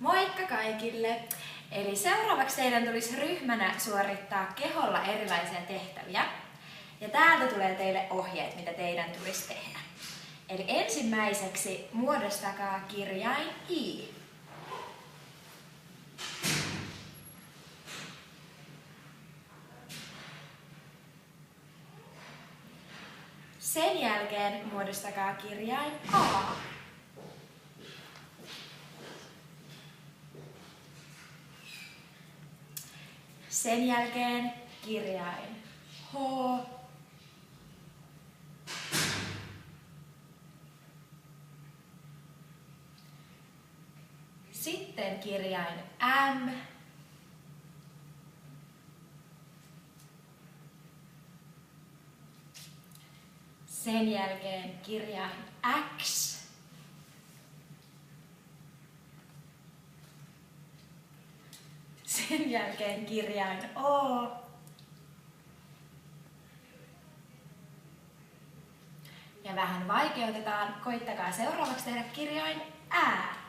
Moikka kaikille! Eli seuraavaksi teidän tulisi ryhmänä suorittaa keholla erilaisia tehtäviä. Ja täältä tulee teille ohjeet, mitä teidän tulisi tehdä. Eli ensimmäiseksi muodostakaa kirjain I. Sen jälkeen muodostakaa kirjain A. Sen jälkeen kirjain H. Sitten kirjain M. Sen jälkeen kirjain X. Sen jälkeen kirjain O. Ja vähän vaikeutetaan. Koittakaa seuraavaksi tehdä kirjain Ä.